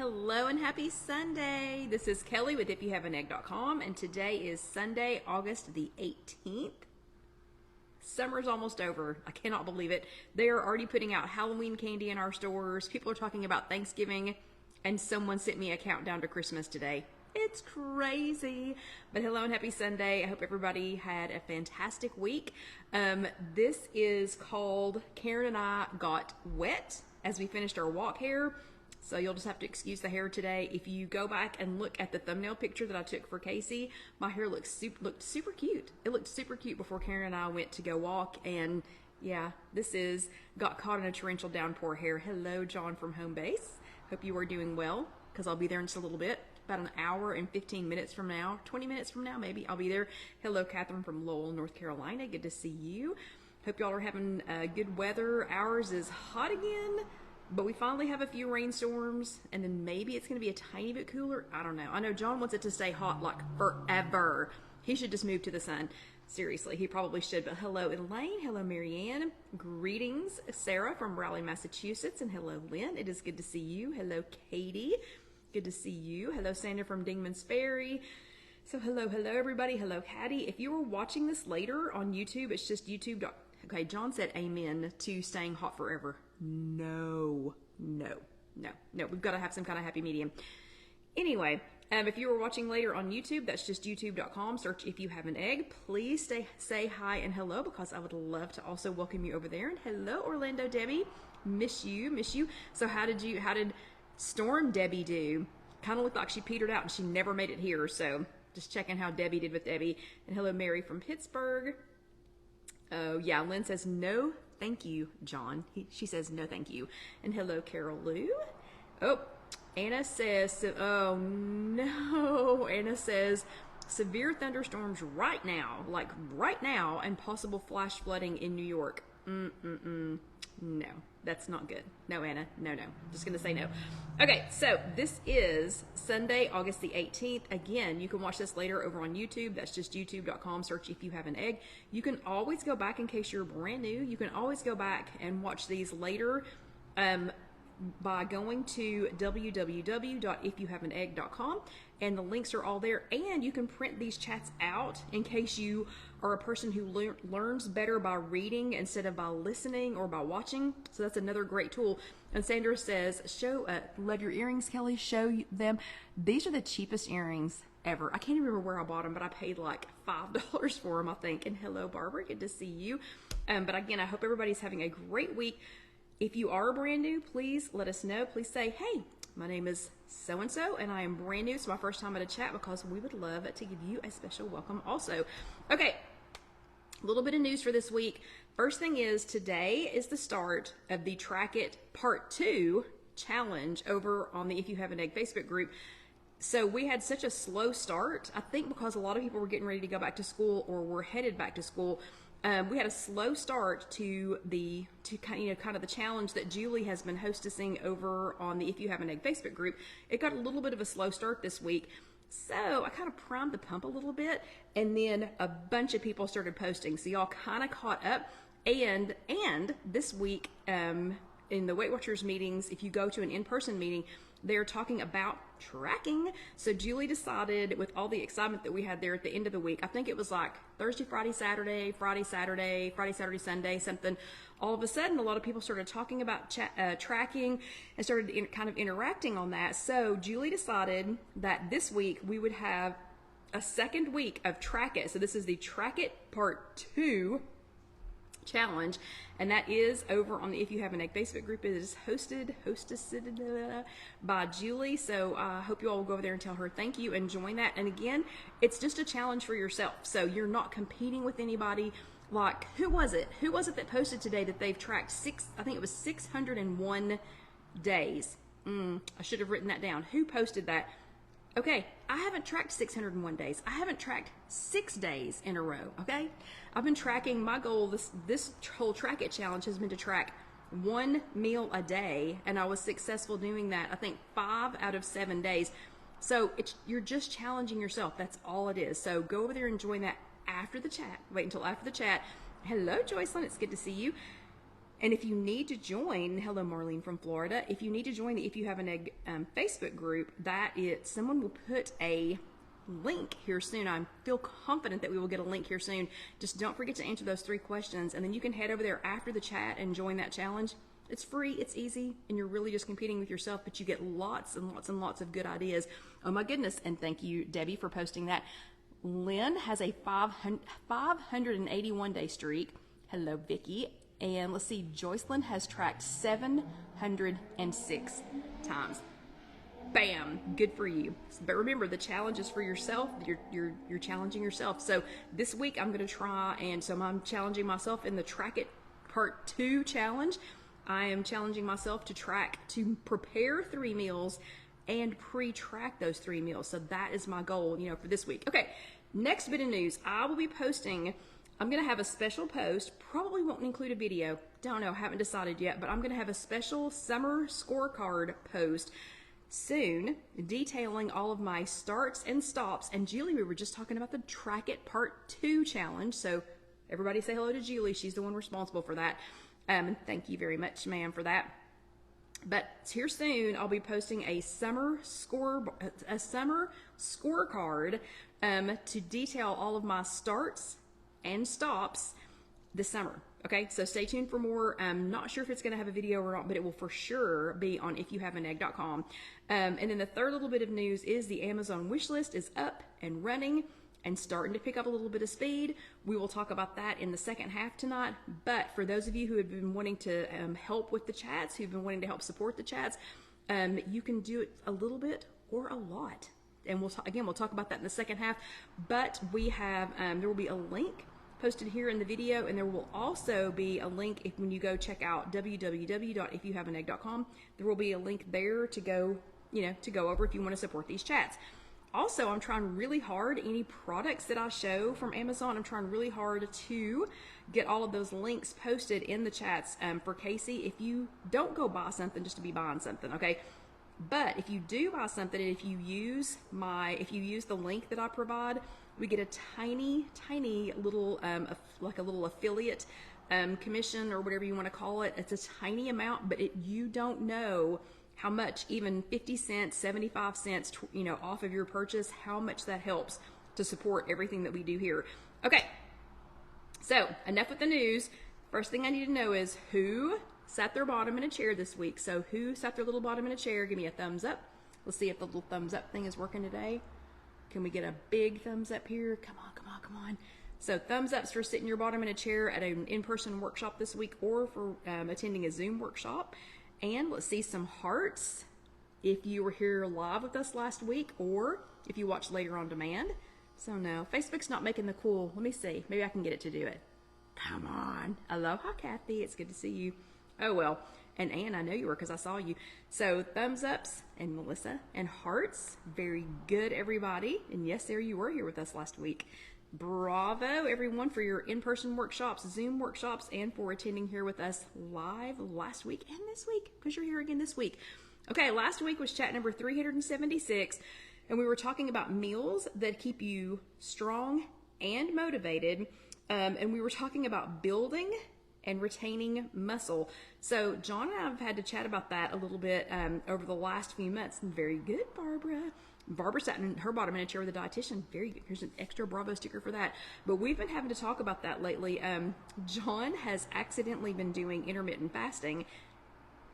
Hello and happy Sunday. This is Kelly with IfYouHaveAnEgg.com, and today is Sunday, August the 18th. Summer's almost over. I cannot believe it. They are already putting out Halloween candy in our stores. People are talking about Thanksgiving, and someone sent me a countdown to Christmas today. It's crazy. But hello and happy Sunday. I hope everybody had a fantastic week. This is called Karen and I Got Wet as we finished our walk hair. So you'll just have to excuse the hair today. If you go back and look at the thumbnail picture that I took for Casey, my hair looked super cute. It looked super cute before Karen and I went to go walk. And yeah, this is got caught in a torrential downpour hair. Hello, John from home base. Hope you are doing well, because I'll be there in just a little bit. About an hour and 15 minutes from now, 20 minutes from now, maybe I'll be there. Hello, Catherine from Lowell, North Carolina. Good to see you. Hope y'all are having good weather. Ours is hot again, but we finally have a few rainstorms, and then maybe it's going to be a tiny bit cooler. I don't know. I know John wants it to stay hot like forever. He should just move to the sun. Seriously, he probably should. But hello, Elaine. Hello, Marianne. Greetings, Sarah from Raleigh, Massachusetts. And hello, Lynn. It is good to see you. Hello, Katie. Good to see you. Hello, Sandra from Dingman's Ferry. So hello, everybody. Hello, Hattie. If you are watching this later on YouTube, it's just YouTube. Okay, John said amen to staying hot forever. No. We've got to have some kind of happy medium. Anyway, if you are watching later on YouTube, that's just youtube.com. Search If You Have an Egg. Please say hi and hello, because I would love to also welcome you over there. And hello, Orlando Debbie. Miss you. So how did Storm Debbie do? Kind of looked like she petered out and she never made it here. So just checking how Debbie did with Debbie. And hello, Mary from Pittsburgh. Oh yeah, Lynn says no thank you, John. She says no thank you. And hello, Carol Lou. Oh, Anna says, oh no. Anna says severe thunderstorms right now, like right now, and possible flash flooding in New York. No, that's not good. No, Anna, no. Just gonna say no. Okay, so this is Sunday, August the 18th. Again, you can watch this later over on YouTube. That's just youtube.com. Search If You Have an Egg. You can always go back in case you're brand new. You can always go back and watch these later by going to www.ifyouhaveanegg.com, and the links are all there. And you can print these chats out in case you are a person who learns better by reading instead of by listening or by watching. So that's another great tool. And Sandra says, love your earrings, Kelly. Show them. These are the cheapest earrings ever. I can't even remember where I bought them, but I paid like $5 for them, I think. And hello, Barbara. Good to see you. But again, I hope everybody's having a great week. If you are brand new, please let us know. Please say, hey, my name is so-and-so, and I am brand new. It's my first time at a chat, because we would love to give you a special welcome also. Okay, a little bit of news for this week. First thing is, today is the start of the Track It Part 2 challenge over on the If You Have an Egg Facebook group. So we had such a slow start, I think because a lot of people were getting ready to go back to school or were headed back to school. We had a slow start to kind of the challenge that Julie has been hostessing over on the If You Have an Egg Facebook group. It got a little bit of a slow start this week. So I kind of primed the pump a little bit, and then a bunch of people started posting. So y'all kind of caught up. And this week, in the Weight Watchers meetings, if you go to an in-person meeting, they're talking about tracking. So Julie decided, with all the excitement that we had there at the end of the week, I think it was like Thursday, Friday, Saturday, Friday, Saturday, Sunday, something. All of a sudden, a lot of people started talking about tracking and started kind of interacting on that. So Julie decided that this week we would have a second week of Track It. So this is the Track It Part 2 challenge, and that is over on the If You Have an Egg Facebook group. It is hostessed by Julie. So I hope you all will go over there and tell her thank you and join that. And again, it's just a challenge for yourself. So you're not competing with anybody. Like, who was it that posted today that they've tracked 601 days? I should have written that down. Who posted that? Okay, I haven't tracked 601 days. I haven't tracked 6 days in a row, okay? I've been tracking, my goal, this whole Track It challenge has been to track 1 meal a day, and I was successful doing that, I think 5 out of 7 days. So you're just challenging yourself. That's all it is. So go over there and join that after the chat. Wait until after the chat. Hello, Joycelyn. It's good to see you. And if you need to join, hello Marlene from Florida, if you need to join the If You Have an Egg Facebook group, someone will put a link here soon. I feel confident that we will get a link here soon. Just don't forget to answer those 3 questions, and then you can head over there after the chat and join that challenge. It's free, it's easy, and you're really just competing with yourself, but you get lots and lots and lots of good ideas. Oh my goodness, and thank you, Debbie, for posting that. Lynn has a 581-day streak. Hello, Vicky. And let's see, Joycelyn has tracked 706 times. Bam, good for you. But remember, the challenge is for yourself. You're challenging yourself. So this week I'm going to try, and so I'm challenging myself in the Track It Part 2 challenge. I am challenging myself to prepare 3 meals and pre-track those 3 meals. So that is my goal, for this week. Okay, next bit of news. I will be posting, I'm going to have a special post, probably won't include a video. Don't know, haven't decided yet, but I'm going to have a special summer scorecard post soon detailing all of my starts and stops. And Julie, we were just talking about the Track It Part 2 challenge. So everybody say hello to Julie. She's the one responsible for that. And thank you very much, ma'am, for that. But here soon, I'll be posting a summer scorecard to detail all of my starts and stops this summer. Okay, so stay tuned for more. I'm not sure if it's going to have a video or not, but it will for sure be on IfYouHaveAnEgg.com. And then the third little bit of news is the Amazon wish list is up and running and starting to pick up a little bit of speed. We will talk about that in the second half tonight. But for those of you who have been wanting to help with the chats, who've been wanting to help support the chats, you can do it a little bit or a lot. And we'll talk about that in the second half. But we have, there will be a link posted here in the video, and there will also be a link when you go check out www.ifyouhaveanegg.com. There will be a link there to go, to go over if you want to support these chats. Also, I'm trying really hard, any products that I show from Amazon, I'm trying really hard to get all of those links posted in the chats for Casey. If you don't go buy something just to be buying something, okay? But if you do buy something, and if you use the link that I provide, we get a tiny little, like a little affiliate commission or whatever you want to call it. It's a tiny amount, but you don't know how much, even 50 cents, 75 cents, off of your purchase, how much that helps to support everything that we do here. Okay, so enough with the news. First thing I need to know is who sat their bottom in a chair this week. So who sat their little bottom in a chair? Give me a thumbs up. Let's see if the little thumbs up thing is working today. Can we get a big thumbs up here? Come on, come on, come on. So thumbs ups for sitting your bottom in a chair at an in-person workshop this week, or for attending a Zoom workshop. And let's see some hearts if you were here live with us last week, or if you watched later on demand. So no, Facebook's not making the cool. Let me see. Maybe I can get it to do it. Come on. Aloha, Kathy. It's good to see you. Oh, well. And Ann, I know you were because I saw you. So thumbs ups and Melissa and hearts. Very good, everybody. And yes, there you were here with us last week. Bravo, everyone, for your in-person workshops, Zoom workshops, and for attending here with us live last week and this week, because you're here again this week. Okay, last week was chat number 376, and we were talking about meals that keep you strong and motivated, and we were talking about building and retaining muscle. So John and I have had to chat about that a little bit over the last few months. Very good, Barbara. Barbara sat in her bottom in a chair with a dietitian. Very good. Here's an extra Bravo sticker for that. But we've been having to talk about that lately. John has accidentally been doing intermittent fasting.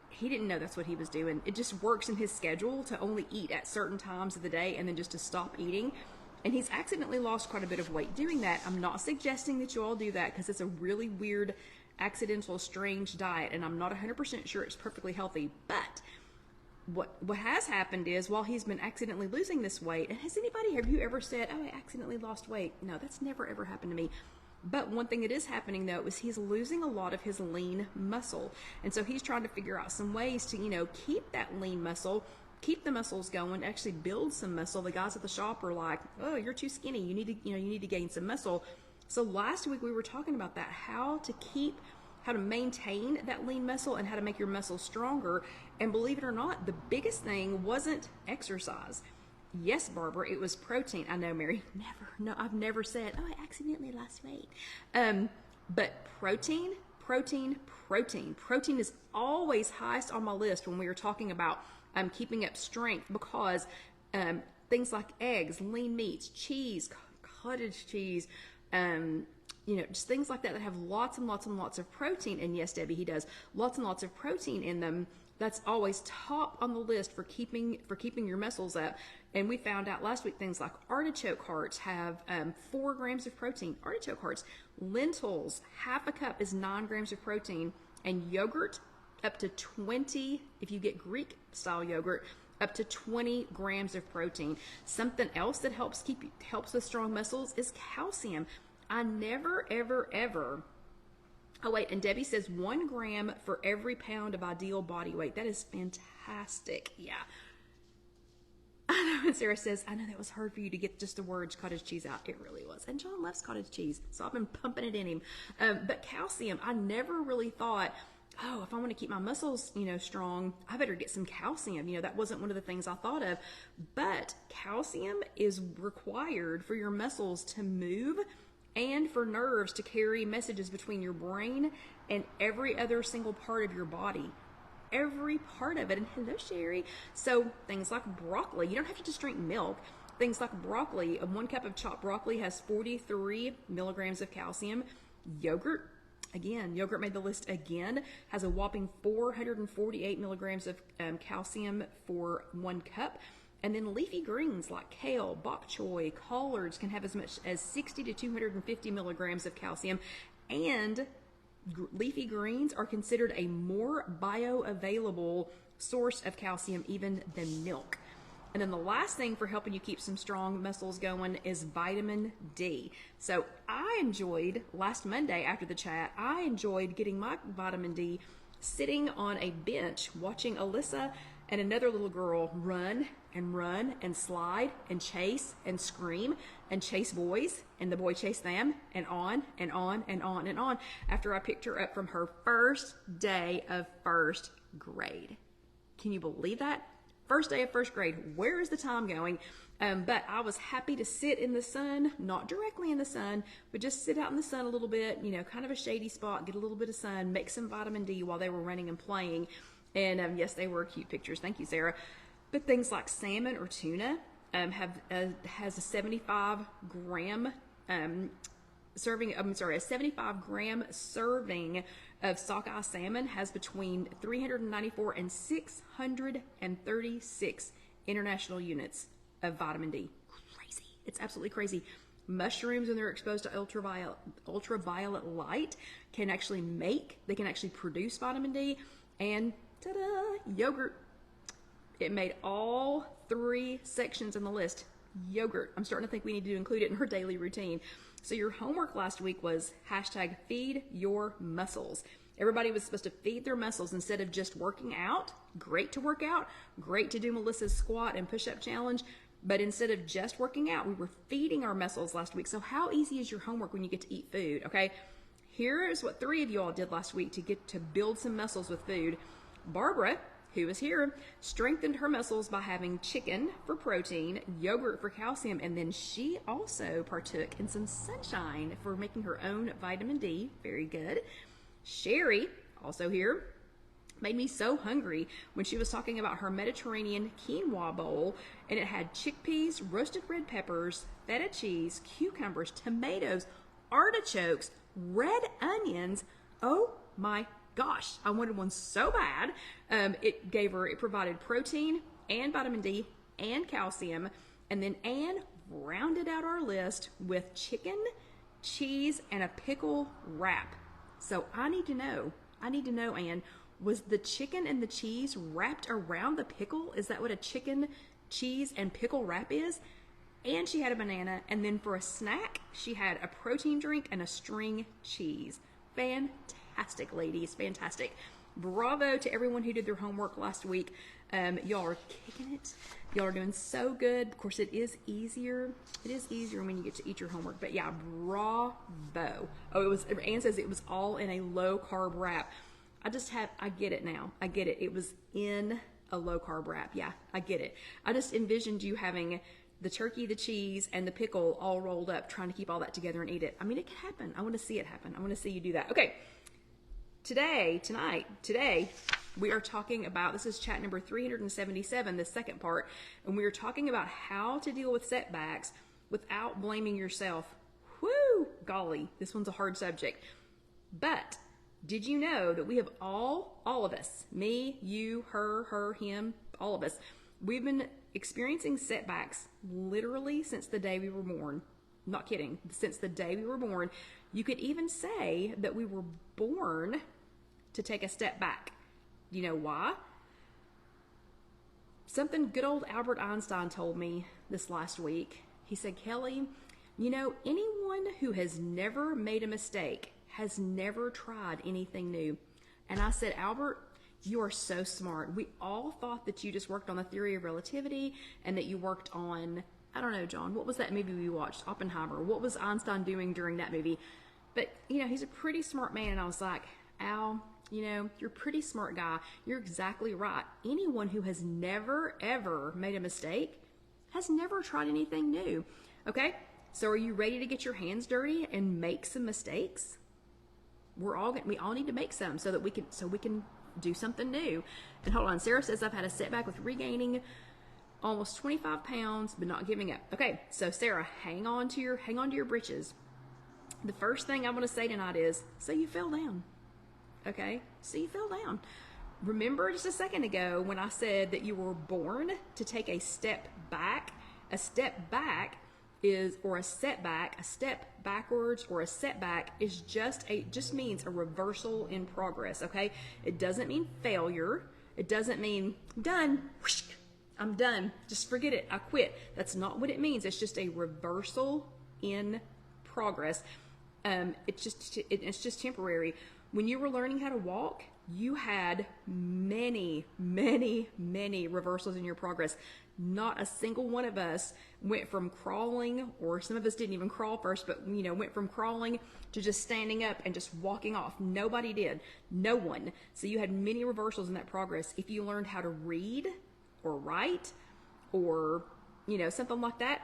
He didn't know that's what he was doing. It just works in his schedule to only eat at certain times of the day and then just to stop eating. And he's accidentally lost quite a bit of weight doing that. I'm not suggesting that you all do that because it's a really weird, accidental, strange diet. And I'm not 100% sure it's perfectly healthy. But what has happened is, while he's been accidentally losing this weight, and have you ever said, oh, I accidentally lost weight? No, that's never ever happened to me. But one thing that is happening, though, is he's losing a lot of his lean muscle. And so he's trying to figure out some ways to, keep that lean muscle, keep the muscles going, actually build some muscle. The guys at the shop are like, oh, you're too skinny. You need to gain some muscle. So last week we were talking about that, how to maintain that lean muscle and how to make your muscle stronger. And believe it or not, the biggest thing wasn't exercise. Yes, Barbara, it was protein. I know, Mary, I've never said, oh, I accidentally lost weight. But protein protein. Protein is always highest on my list when we are talking about keeping up strength, because things like eggs, lean meats, cheese, cottage cheese, just things like that have lots and lots and lots of protein. And yes, Debbie, he does, lots and lots of protein in them. That's always top on the list for keeping your muscles up. And we found out last week things like artichoke hearts have 4 grams of protein. Artichoke hearts, lentils, half a cup is 9 grams of protein, and yogurt up to 20. If you get Greek style yogurt, up to 20 grams of protein. Something else that helps with strong muscles is calcium. I never, ever, ever. Oh, wait, and Debbie says 1 gram for every pound of ideal body weight. That is fantastic. Yeah. I know, and Sarah says, I know that was hard for you to get just the words cottage cheese out. It really was. And John loves cottage cheese, so I've been pumping it in him. But calcium, I never really thought, oh, if I want to keep my muscles, strong, I better get some calcium. That wasn't one of the things I thought of. But calcium is required for your muscles to move and for nerves to carry messages between your brain and every other single part of your body. Every part of it. And hello, Sherry. So things like broccoli, you don't have to just drink milk. Things like broccoli, 1 cup of chopped broccoli has 43 milligrams of calcium. Yogurt, again, yogurt made the list again, has a whopping 448 milligrams of calcium for 1 cup. And then leafy greens like kale, bok choy, collards can have as much as 60 to 250 milligrams of calcium. And leafy greens are considered a more bioavailable source of calcium even than milk. And then the last thing for helping you keep some strong muscles going is vitamin D. So I enjoyed, last Monday after the chat, I enjoyed getting my vitamin D sitting on a bench watching Alyssa and another little girl run and slide and chase and scream and chase boys, and the boy chased them, and on and on and on and on, after I picked her up from her first day of first grade. Can you believe that? First day of first grade. Where is the time going? But I was happy to sit in the sun, not directly in the sun, but just sit out in the sun a little bit, kind of a shady spot, get a little bit of sun, make some vitamin D while they were running and playing. And yes, they were cute pictures. Thank you, Sarah. But things like salmon or tuna has a 75 gram serving. A 75 gram serving of sockeye salmon has between 394 and 636 international units of vitamin D. Crazy. It's absolutely crazy. Mushrooms, when they're exposed to ultraviolet light, can actually produce vitamin D. And ta-da, yogurt. It made all 3 sections in the list. Yogurt. I'm starting to think we need to include it in her daily routine. So your homework last week was hashtag feed your muscles. Everybody was supposed to feed their muscles instead of just working out. Great to work out. Great to do Melissa's squat and push-up challenge. But instead of just working out, we were feeding our muscles last week. So how easy is your homework when you get to eat food? Okay. Here's what 3 of you all did last week to get to build some muscles with food. Barbara, who is here, strengthened her muscles by having chicken for protein, yogurt for calcium, and then she also partook in some sunshine for making her own vitamin D. Very good. Sherry, also here, made me so hungry when she was talking about her Mediterranean quinoa bowl, and it had chickpeas, roasted red peppers, feta cheese, cucumbers, tomatoes, artichokes, red onions. Oh my gosh, I wanted one so bad. It provided protein and vitamin D and calcium. And then Anne rounded out our list with chicken, cheese, and a pickle wrap. So I need to know, Anne, was the chicken and the cheese wrapped around the pickle? Is that what a chicken, cheese, and pickle wrap is? And she had a banana. And then for a snack, she had a protein drink and a string cheese. Fantastic, ladies. Fantastic. Bravo to everyone who did their homework last week. Y'all are kicking it. Y'all are doing so good. Of course, it is easier. It is easier when you get to eat your homework. But yeah, bravo. Oh, Anne says it was all in a low carb wrap. I get it now. I get it. It was in a low carb wrap. Yeah, I get it. I just envisioned you having the turkey, the cheese, and the pickle all rolled up, trying to keep all that together and eat it. I mean, it could happen. I want to see it happen. I want to see you do that. Okay. Today, we are talking about, this is chat number 377, the second part, and we are talking about how to deal with setbacks without blaming yourself. Whoo, golly, this one's a hard subject. But did you know that we have all of us, me, you, her, him, all of us, we've been experiencing setbacks literally since the day we were born. Not kidding, since the day we were born. You could even say that we were born to take a step back. You know why? Something good old Albert Einstein told me this last week. He said, Kelly, you know, anyone who has never made a mistake has never tried anything new. And I said, Albert, you are so smart. We all thought that you just worked on the theory of relativity and that you worked on, I don't know, John, what was that movie we watched? Oppenheimer. What was Einstein doing during that movie? But, you know, he's a pretty smart man. And I was like, Al, you know, you're a pretty smart guy. You're exactly right. Anyone who has never, ever made a mistake has never tried anything new. Okay? So are you ready to get your hands dirty and make some mistakes? We all need to make some so we can do something new. And hold on, Sarah says I've had a setback with regaining almost 25 pounds, but not giving up. Okay, so Sarah, hang on to your britches. The first thing I want to say tonight is, so you fell down. Okay, so you fell down. Remember just a second ago when I said that you were born to take a step back? A step back is, or a setback, a step backwards or a setback is just means a reversal in progress, okay? It doesn't mean failure. It doesn't mean done. I'm done. Just forget it. I quit. That's not what it means. It's just a reversal in progress. It's just temporary. When you were learning how to walk, you had many reversals in your progress. Not a single one of us went from crawling, or some of us didn't even crawl first, but you know, went from crawling to just standing up and just walking off. Nobody did. No one. So you had many reversals in that progress. If you learned how to read or write or, you know, something like that,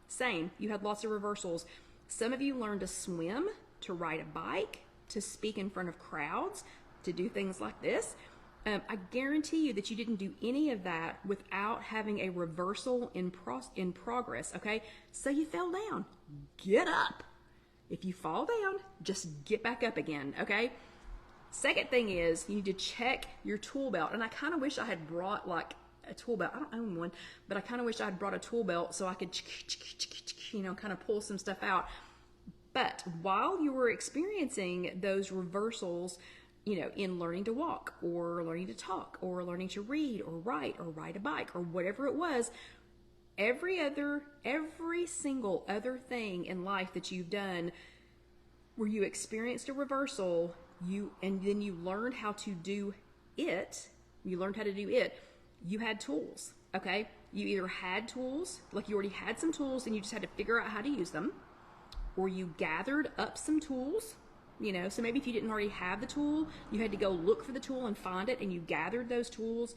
same. You had lots of reversals. Some of you learned to swim, to ride a bike, to speak in front of crowds, to do things like this. I guarantee you that you didn't do any of that without having a reversal in progress, okay? So you fell down. Get up. If you fall down, just get back up again, okay? Second thing is you need to check your tool belt. And I kind of wish I had brought like a tool belt. I don't own one, but I kind of wish I had brought a tool belt so I could, you know, kind of pull some stuff out. But while you were experiencing those reversals, you know, in learning to walk or learning to talk or learning to read or ride a bike or whatever it was, every single other thing in life that you've done where you experienced a reversal, and then you learned how to do it, you had tools, okay? You either had tools, like you already had some tools and you just had to figure out how to use them, or you gathered up some tools. You know, so maybe if you didn't already have the tool, you had to go look for the tool and find it, and you gathered those tools,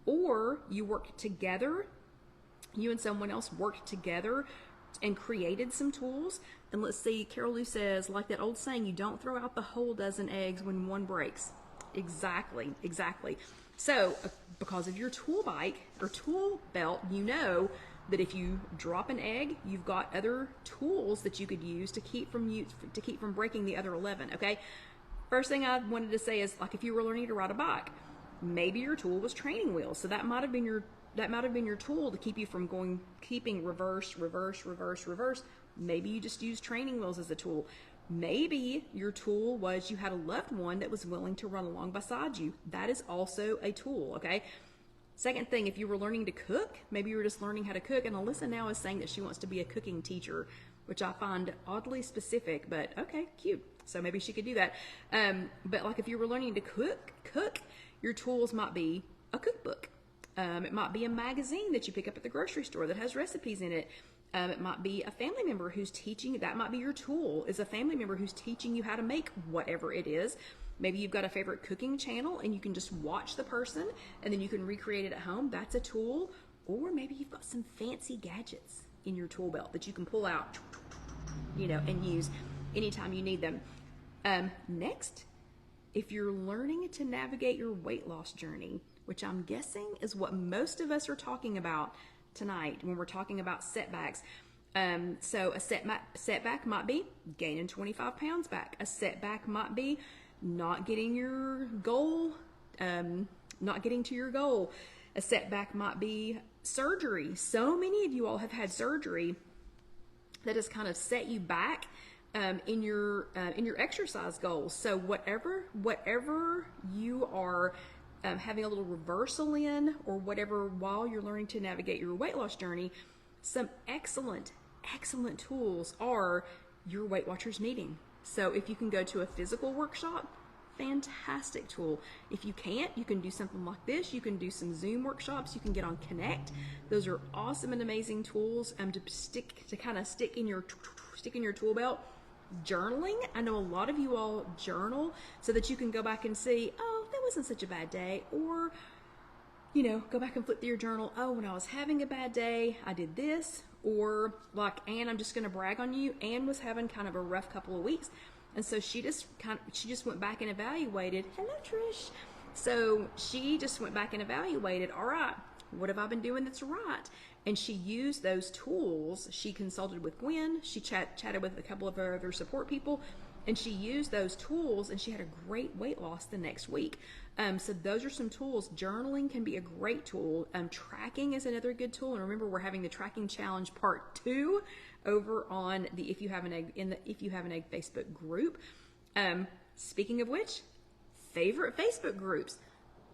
or you worked together, you and someone else worked together and created some tools. And let's see, Carol Lou says, like that old saying, you don't throw out the whole dozen eggs when one breaks. Exactly. So because of your tool bike or tool belt, you know that if you drop an egg, you've got other tools that you could use to keep from breaking the other 11, okay? First thing I wanted to say is, like, if you were learning to ride a bike, maybe your tool was training wheels. So that might have been your tool to keep you from keeping reverse. Maybe you just used training wheels as a tool. Maybe your tool was you had a loved one that was willing to run along beside you. That is also a tool, okay? Second thing, if you were learning to cook, maybe you were just learning how to cook, and Alyssa now is saying that she wants to be a cooking teacher, which I find oddly specific, but okay, cute. So maybe she could do that. But like if you were learning to cook, your tools might be a cookbook. It might be a magazine that you pick up at the grocery store that has recipes in it. It might be a family member who's teaching, that might be your tool, is a family member who's teaching you how to make whatever it is. Maybe you've got a favorite cooking channel and you can just watch the person and then you can recreate it at home. That's a tool. Or maybe you've got some fancy gadgets in your tool belt that you can pull out, you know, and use anytime you need them. Next, if you're learning to navigate your weight loss journey, which I'm guessing is what most of us are talking about tonight when we're talking about setbacks. So a setback might be gaining 25 pounds back. A setback might be not getting your goal, not getting to your goal. A setback might be surgery. So many of you all have had surgery that has kind of set you back in your exercise goals. So whatever you are having a little reversal in, or whatever, while you're learning to navigate your weight loss journey, some excellent tools are your Weight Watchers meeting. So if you can go to a physical workshop, fantastic tool. If you can't, you can do something like this. You can do some Zoom workshops. You can get on Connect. Those are awesome and amazing tools to kind of stick in your tool belt. Journaling. I know a lot of you all journal so that you can go back and see, oh, that wasn't such a bad day, or go back and flip through your journal. Oh, when I was having a bad day, I did this. Or like Anne, I'm just going to brag on you. Anne was having kind of a rough couple of weeks. And so she just went back and evaluated. Hello, Trish. So she just went back and evaluated. All right, what have I been doing that's right? And she used those tools. She consulted with Gwen. She chatted with a couple of other support people. And she used those tools, and she had a great weight loss the next week. So those are some tools. Journaling can be a great tool. Tracking is another good tool. And remember, we're having the tracking challenge part 2 over on the If You Have an Egg in the If You Have an Egg Facebook group. Speaking of which, favorite Facebook groups.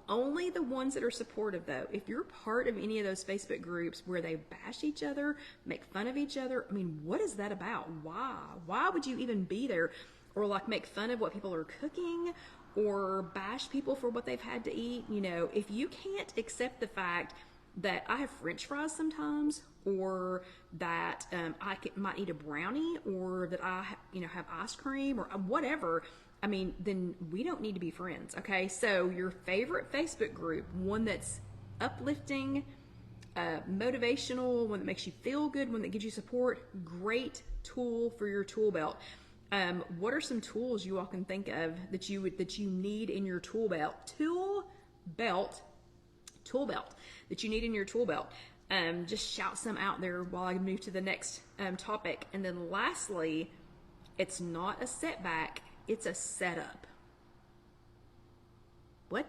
Only the ones that are supportive, though. If you're part of any of those Facebook groups where they bash each other, make fun of each other, I mean, what is that about? Why would you even be there? Or like make fun of what people are cooking, or bash people for what they've had to eat. If you can't accept the fact that I have French fries sometimes, or that I might eat a brownie, or that I have ice cream, or whatever, I mean, then we don't need to be friends, okay? So your favorite Facebook group, one that's uplifting, motivational, one that makes you feel good, one that gives you support, great tool for your tool belt. What are some tools you all can think of that you need in your tool belt? Tool belt that you need in your tool belt. Just shout some out there while I move to the next topic. And then lastly, it's not a setback, it's a setup. What?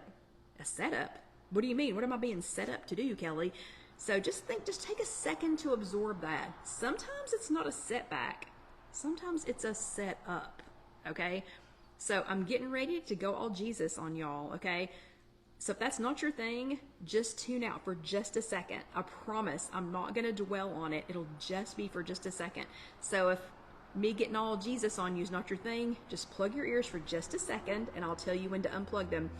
A setup? What do you mean? What am I being set up to do, Kelly? So just take a second to absorb that. Sometimes it's not a setback. Sometimes it's a setup, okay? So I'm getting ready to go all Jesus on y'all, okay? So if that's not your thing, just tune out for just a second. I promise I'm not going to dwell on it. It'll just be for just a second. So if me getting all Jesus on you is not your thing, just plug your ears for just a second, and I'll tell you when to unplug them.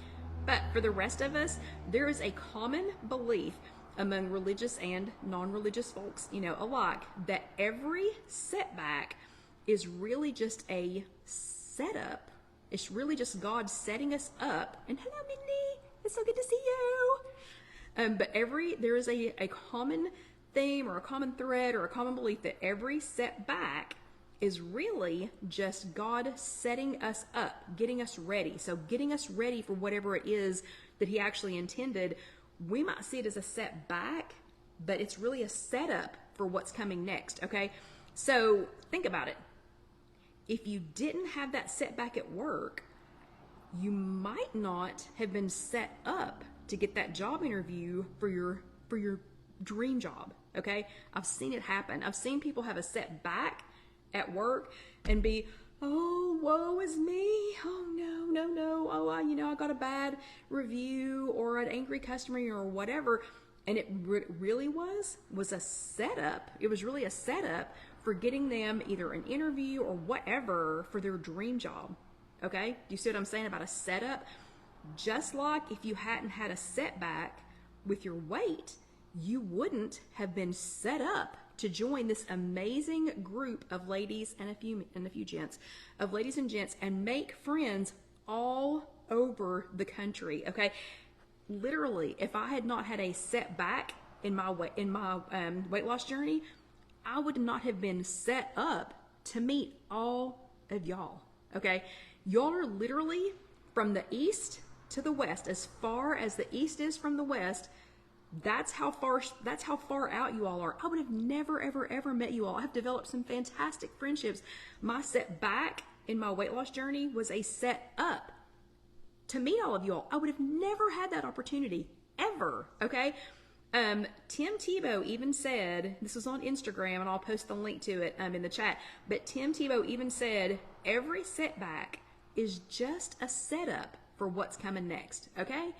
But for the rest of us, there is a common belief among religious and non-religious folks, alike, that every setback is really just a setup. It's really just God setting us up. And hello, Mindy. It's so good to see you. But there is a common theme, or a common thread, or a common belief that every setback is really just God setting us up, getting us ready. So getting us ready for whatever it is that He actually intended. We might see it as a setback, but it's really a setup for what's coming next, okay? So think about it. If you didn't have that setback at work, you might not have been set up to get that job interview for your dream job, okay? I've seen it happen. I've seen people have a setback at work and be, oh, woe is me. Oh, no. Oh, I got a bad review, or an angry customer, or whatever. And it really was a setup. It was really a setup for getting them either an interview or whatever for their dream job. Okay? Do you see what I'm saying about a setup? Just like if you hadn't had a setback with your weight, you wouldn't have been set up to join this amazing group of ladies and a few gents, of ladies and gents, and make friends all over the country. Okay? Literally, if I had not had a setback in my weight loss journey, I would not have been set up to meet all of y'all. Okay? Y'all are literally from the east to the west, as far as the east is from the west, that's how far out you all are. I would have never, ever, ever met you all. I've developed some fantastic friendships. My setback in my weight loss journey was a set up to meet all of you all. I would have never had that opportunity ever. Okay. Tim Tebow even said, this was on Instagram, and I'll post the link to it in the chat, but Tim Tebow even said, every setback is just a setup for what's coming next. Okay.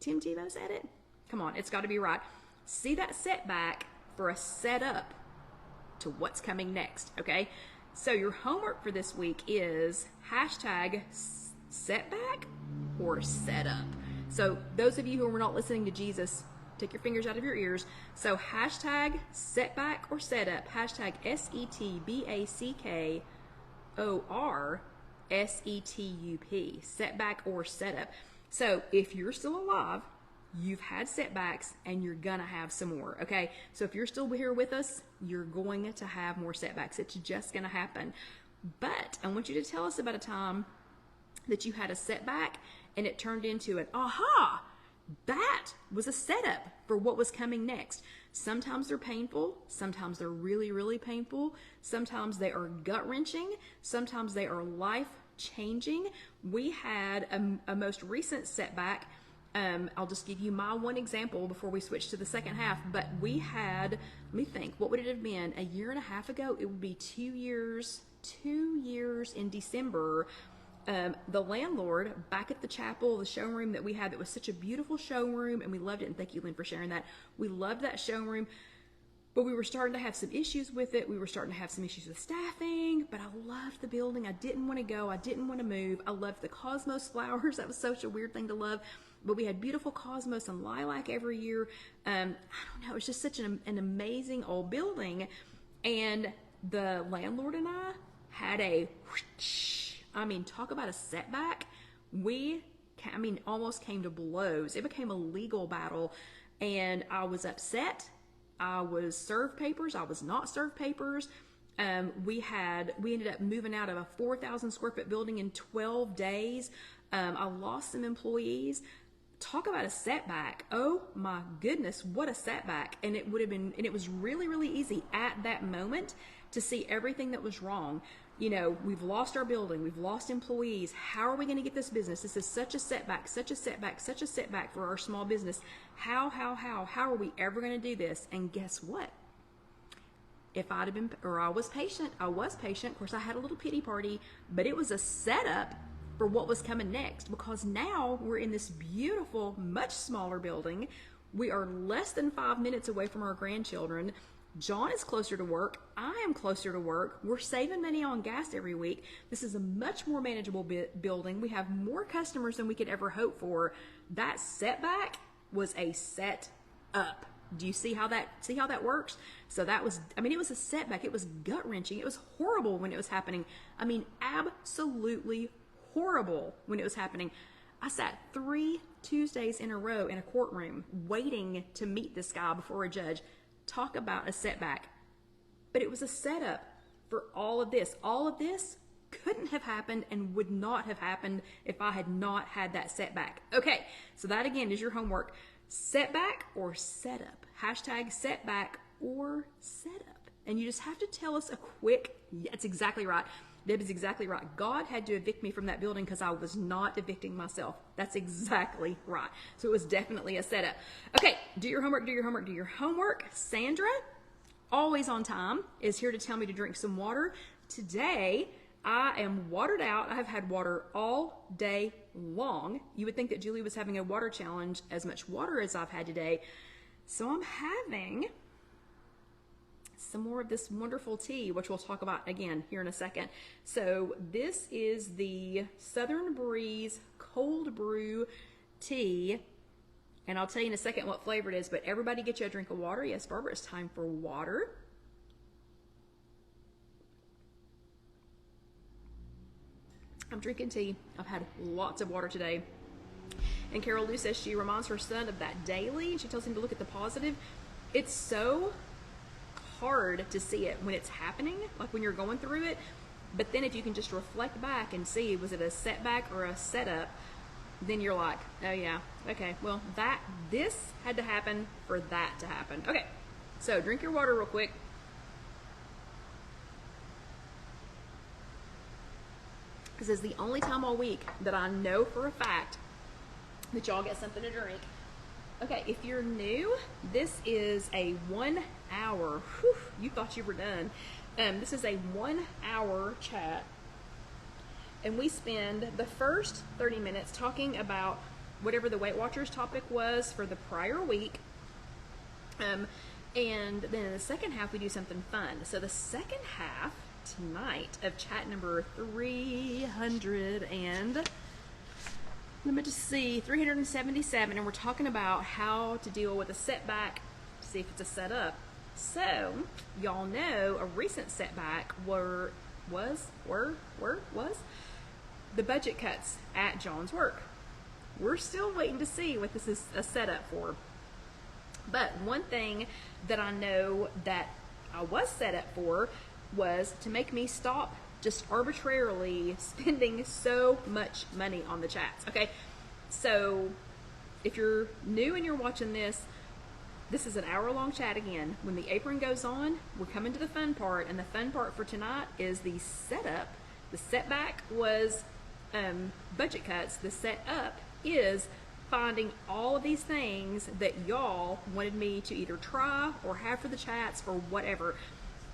Tim Tebow said it. Come on, it's got to be right. See that setback for a setup to what's coming next, okay? So your homework for this week is hashtag setback or setup. So those of you who are not listening to Jesus, take your fingers out of your ears. So hashtag setback or setup, hashtag SETBACKOR, setback or setup. So if you're still alive, you've had setbacks and you're gonna have some more, okay? So if you're still here with us, you're going to have more setbacks. It's just gonna happen. But I want you to tell us about a time that you had a setback and it turned into an aha. That was a setup for what was coming next. Sometimes they're painful. Sometimes they're really, really painful. Sometimes they are gut-wrenching. Sometimes they are life-changing. We had a most recent setback. I'll just give you my one example before we switch to the second half. But we had, let me think, what would it have been? A year and a half ago? It would be 2 years in December. The landlord back at the chapel, the showroom that we had, that was such a beautiful showroom, and we loved it. And thank you, Lynn, for sharing that. We loved that showroom, but we were starting to have some issues with it. We were starting to have some issues with staffing, but I loved the building. I didn't want to go. I didn't want to move. I loved the cosmos flowers. That was such a weird thing to love, but we had beautiful cosmos and lilac every year. I don't know. It was just such an amazing old building. And the landlord and I had a whoosh. I mean, talk about a setback. Almost came to blows. It became a legal battle, and I was upset. I was served papers. I was not served papers. We ended up moving out of a 4,000 square foot building in 12 days. I lost some employees. Talk about a setback. Oh my goodness, what a setback. And it was really, really easy at that moment to see everything that was wrong. You know, we've lost our building, we've lost employees. How are we going to get this business? This is such a setback, such a setback, such a setback for our small business. How are we ever going to do this? And guess what? If I'd have been, or I was patient. Of course, I had a little pity party, but it was a setup for what was coming next, because now we're in this beautiful, much smaller building. We are less than 5 minutes away from our grandchildren. John is closer to work. I am closer to work. We're saving money on gas every week. This is a much more manageable building. We have more customers than we could ever hope for. That setback was a set up. Do you see how that works? So that was, it was a setback. It was gut-wrenching. It was horrible when it was happening. Absolutely horrible when it was happening. I sat 3 Tuesdays in a row in a courtroom waiting to meet this guy before a judge. Talk about a setback. But it was a setup for all of this. All of this couldn't have happened and would not have happened if I had not had that setback. Okay, so that again is your homework. Setback or setup. Hashtag setback or setup. And you just have to tell us a quick, that's exactly right. Deb is exactly right. God had to evict me from that building because I was not evicting myself. That's exactly right. So it was definitely a setup. Okay, do your homework, do your homework, do your homework. Sandra, always on time, is here to tell me to drink some water. Today, I am watered out. I have had water all day long. You would think that Julie was having a water challenge, as much water as I've had today. So I'm having some more of this wonderful tea, which we'll talk about again here in a second. So this is the Southern Breeze Cold Brew Tea, and I'll tell you in a second what flavor it is, but everybody get you a drink of water. Yes, Barbara, it's time for water. I'm drinking tea. I've had lots of water today. And Carol Lou says she reminds her son of that daily. She tells him to look at the positive. It's so hard to see it when it's happening, like when you're going through it. But then if you can just reflect back and see, was it a setback or a setup, then you're like, oh yeah, okay, well this had to happen for that to happen. Okay, so drink your water real quick. This is the only time all week that I know for a fact that y'all get something to drink. Okay, if you're new, this is a 1 hour, whew, you thought you were done. This is a 1 hour chat, and we spend the first 30 minutes talking about whatever the Weight Watchers topic was for the prior week. And then in the second half, we do something fun. So the second half tonight of chat number 300 and let me just see, 377, and we're talking about how to deal with a setback, see if it's a setup. So y'all know a recent setback was the budget cuts at John's work. We're still waiting to see what this is a setup for. But one thing that I know that I was set up for was to make me stop just arbitrarily spending so much money on the chats. Okay, so if you're new and you're watching this, this is an hour-long chat again. When the apron goes on, we're coming to the fun part, and the fun part for tonight is the setup. The setback was budget cuts. The setup is finding all of these things that y'all wanted me to either try or have for the chats or whatever.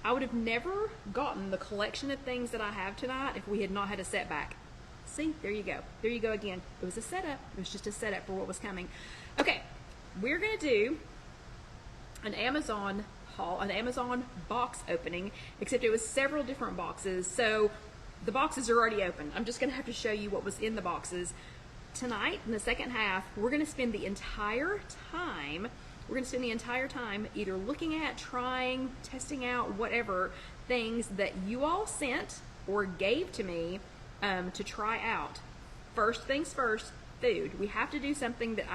I would have never gotten the collection of things that I have tonight if we had not had a setback. See, there you go. There you go again. It was a setup. It was just a setup for what was coming. Okay, we're going to do an Amazon haul, an Amazon box opening, except it was several different boxes. So the boxes are already open. I'm just going to have to show you what was in the boxes. Tonight, in the second half, we're going to spend the entire time either looking at, trying, testing out, whatever things that you all sent or gave to me to try out. First things first, food. We have to do something that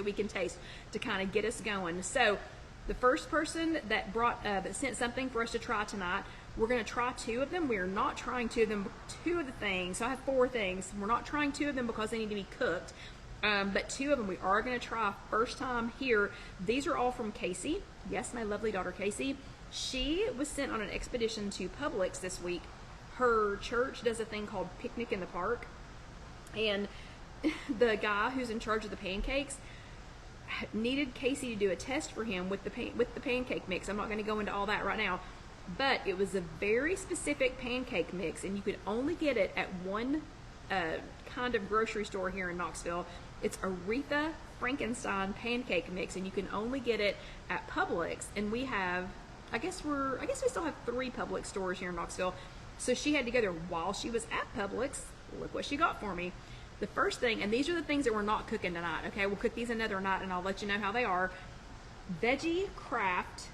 we can taste to kind of get us going. So the first person that that sent something for us to try tonight, we're going to try 2 of them. We are not trying 2 of them, 2 of the things. So I have 4 things. We're not trying 2 of them because they need to be cooked. But 2 of them we are going to try first time here. These are all from Casey. Yes, my lovely daughter Casey. She was sent on an expedition to Publix this week. Her church does a thing called Picnic in the Park. And the guy who's in charge of the pancakes needed Casey to do a test for him with the pancake mix. I'm not going to go into all that right now. But it was a very specific pancake mix, and you could only get it at one kind of grocery store here in Knoxville. It's Aretha Frankenstein pancake mix, and you can only get it at Publix. And we have, I guess we still have 3 Publix stores here in Knoxville. So she had to go there while she was at Publix. Look what she got for me. The first thing, and these are the things that we're not cooking tonight. Okay, we'll cook these another night, and I'll let you know how they are. Veggie Craft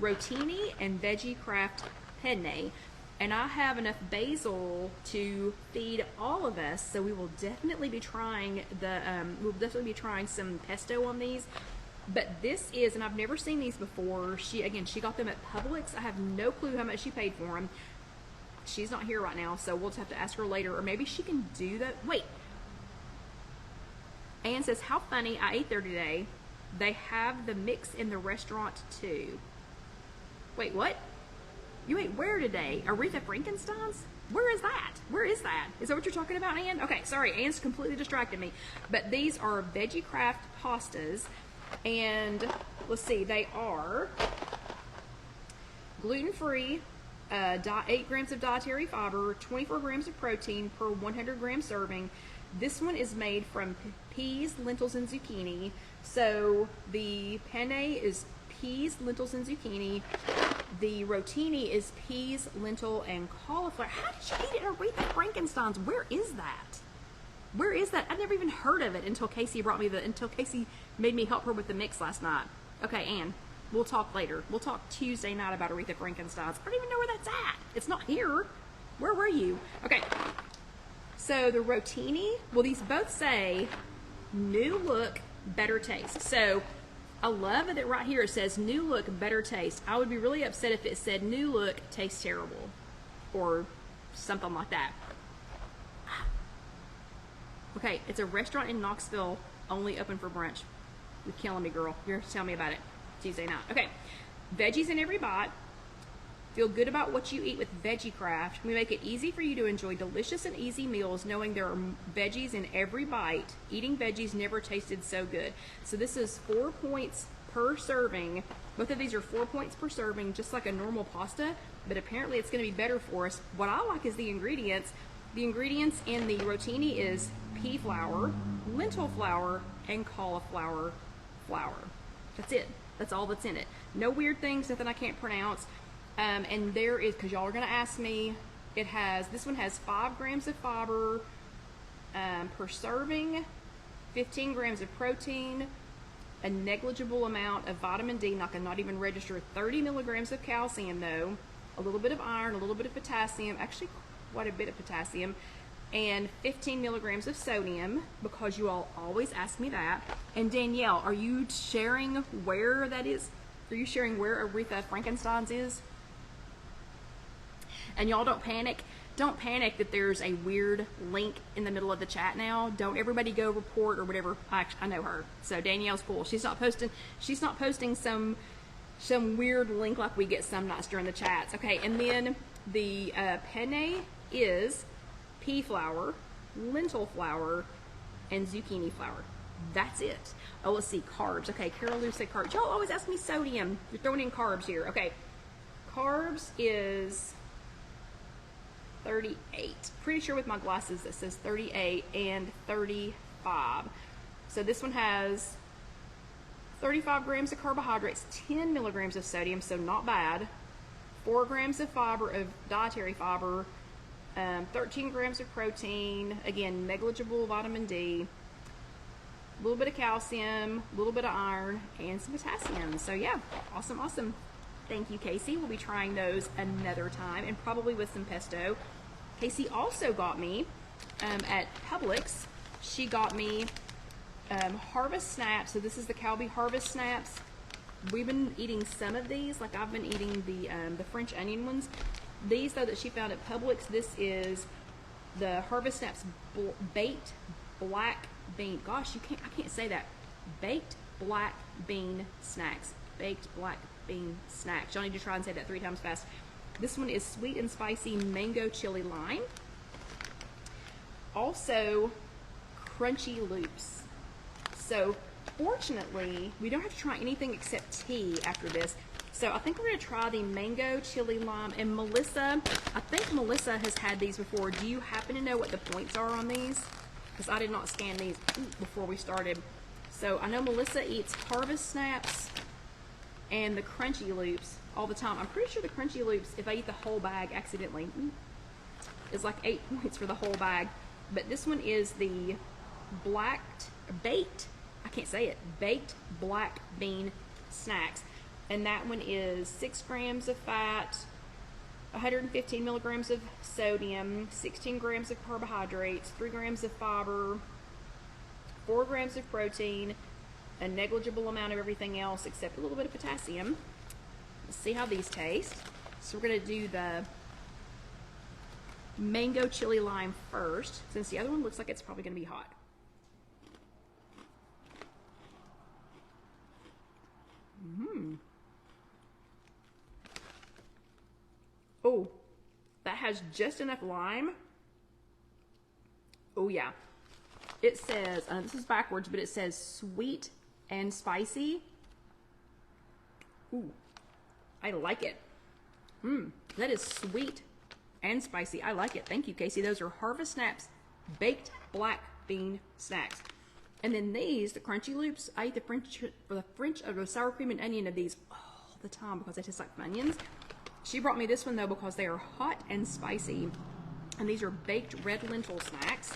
Rotini and Veggie Craft Penne. And I have enough basil to feed all of us, so we will definitely be trying some pesto on these. But this is, and I've never seen these before. She got them at Publix. I have no clue how much she paid for them. She's not here right now, so we'll just have to ask her later, or maybe she can do that. Wait. Ann says, how funny, I ate there today. They have the mix in the restaurant too. Wait, what? You ate where today? Aretha Frankenstein's? Where is that? Where is that? Is that what you're talking about, Ann? Okay, sorry, Ann's completely distracted me. But these are Veggie Craft pastas, and let's see, they are gluten-free, 8 grams of dietary fiber, 24 grams of protein per 100 gram serving. This one is made from peas, lentils, and zucchini. So the penne is peas, lentils, and zucchini. The rotini is peas, lentil, and cauliflower. How did you eat it at Aretha Frankenstein's? Where is that? Where is that? I've never even heard of it until Casey made me help her with the mix last night. Okay, Ann, we'll talk later. We'll talk Tuesday night about Aretha Frankenstein's. I don't even know where that's at. It's not here. Where were you? Okay. So the rotini, well, these both say new look, better taste. So I love that right here it says new look, better taste. I would be really upset if it said new look, tastes terrible. Or something like that. Okay, it's a restaurant in Knoxville, only open for brunch. You're killing me, girl. You're telling me about it. Tuesday night. Okay, veggies in every bite. Feel good about what you eat with Veggie Craft. We make it easy for you to enjoy delicious and easy meals, knowing there are veggies in every bite. Eating veggies never tasted so good. So this is 4 points per serving. Both of these are 4 points per serving, just like a normal pasta, but apparently it's going to be better for us. What I like is the ingredients. The ingredients in the rotini is pea flour, lentil flour, and cauliflower flour. That's it. That's all that's in it. No weird things, nothing I can't pronounce. And there is, because y'all are going to ask me, this one has 5 grams of fiber per serving, 15 grams of protein, a negligible amount of vitamin D, not even register, 30 milligrams of calcium though, a little bit of iron, a little bit of potassium, actually quite a bit of potassium, and 15 milligrams of sodium, because you all always ask me that. And Danielle, are you sharing where that is? Are you sharing where Aretha Frankenstein's is? And y'all don't panic. Don't panic that there's a weird link in the middle of the chat now. Don't everybody go report or whatever. I know her. So Danielle's cool. She's not posting some weird link like we get some nights during the chats. Okay, and then the penne is pea flour, lentil flour, and zucchini flour. That's it. Oh, let's see, carbs. Okay, Carol Lou said carbs. Y'all always ask me sodium. You're throwing in carbs here. Okay, carbs is 38. Pretty sure with my glasses it says 38 and 35. So this one has 35 grams of carbohydrates, 10 milligrams of sodium, so not bad. 4 grams of fiber, of dietary fiber, 13 grams of protein, again, negligible vitamin D, a little bit of calcium, a little bit of iron, and some potassium. So yeah, awesome, awesome. Thank you, Casey. We'll be trying those another time, and probably with some pesto. Casey also got me at Publix. She got me Harvest Snaps. So this is the Calbee Harvest Snaps. We've been eating some of these, like I've been eating the French onion ones. These though that she found at Publix, this is the Harvest Snaps baked black bean. Gosh, I can't say that. Baked black bean snacks. Baked black bean snacks. Y'all need to try and say that 3 times fast. This one is sweet and spicy mango chili lime. Also, crunchy loops. So, fortunately, we don't have to try anything except tea after this. So, I think we're going to try the mango chili lime. And Melissa, I think Melissa has had these before. Do you happen to know what the points are on these? Because I did not scan these before we started. So, I know Melissa eats Harvest Snaps and the Crunchy Loops all the time. I'm pretty sure the Crunchy Loops, if I eat the whole bag accidentally, is like 8 points for the whole bag. But this one is the baked, I can't say it, baked black bean snacks. And that one is 6 grams of fat, 115 milligrams of sodium, 16 grams of carbohydrates, 3 grams of fiber, 4 grams of protein, a negligible amount of everything else except a little bit of potassium. Let's see how these taste. So we're going to do the mango chili lime first, since the other one looks like it's probably going to be hot. Oh, that has just enough lime. Oh yeah. It says, this is backwards, but it says sweet and spicy. Ooh, I like it. That is sweet and spicy. I like it. Thank you, Casey. Those are Harvest Snaps baked black bean snacks. And then these, the Crunchy Loops, I eat the sour cream and onion of these all the time because they taste like onions. She brought me this one though because they are hot and spicy. And these are baked red lentil snacks.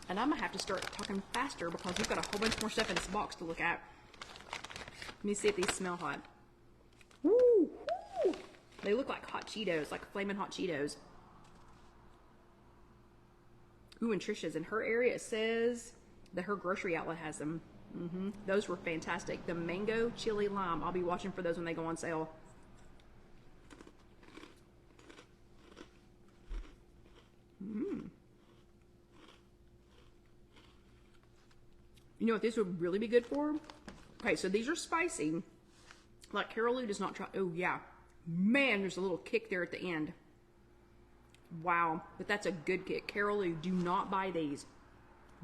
And I'm gonna have to start talking faster because we've got a whole bunch more stuff in this box to look at. Let me see if these smell hot. Woo! Woo. They look like hot Cheetos, like flaming hot Cheetos. Ooh, and Trisha's in her area, it says that her grocery outlet has them. Those were fantastic. The mango chili lime. I'll be watching for those when they go on sale. You know what this would really be good for? Okay, so these are spicy. Like Carol Lou does not try. Oh, yeah. Man, there's a little kick there at the end. Wow, but that's a good kick. Carol Lou, do not buy these.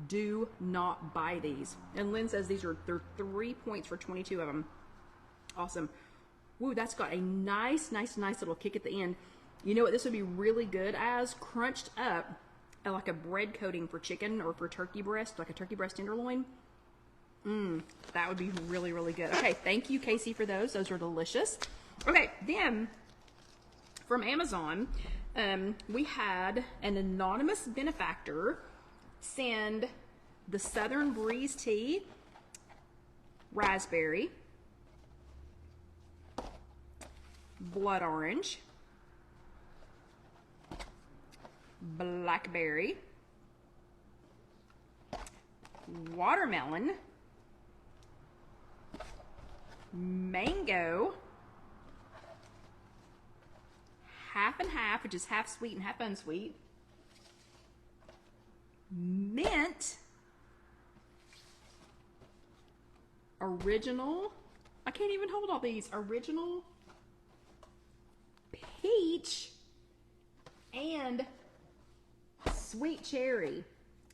Do not buy these. And Lynn says they're 3 points for 22 of them. Awesome. Woo, that's got a nice little kick at the end. You know what this would be really good as? Crunched up like a bread coating for chicken or for turkey breast, like a turkey breast tenderloin. That would be really, really good. Okay, thank you, Casey, for those. Those are delicious. Okay, then from Amazon, we had an anonymous benefactor send the Southern Breeze tea, raspberry, blood orange, blackberry, watermelon, mango, half and half, which is half sweet and half unsweet, mint, original, I can't even hold all these, original, peach, and sweet cherry.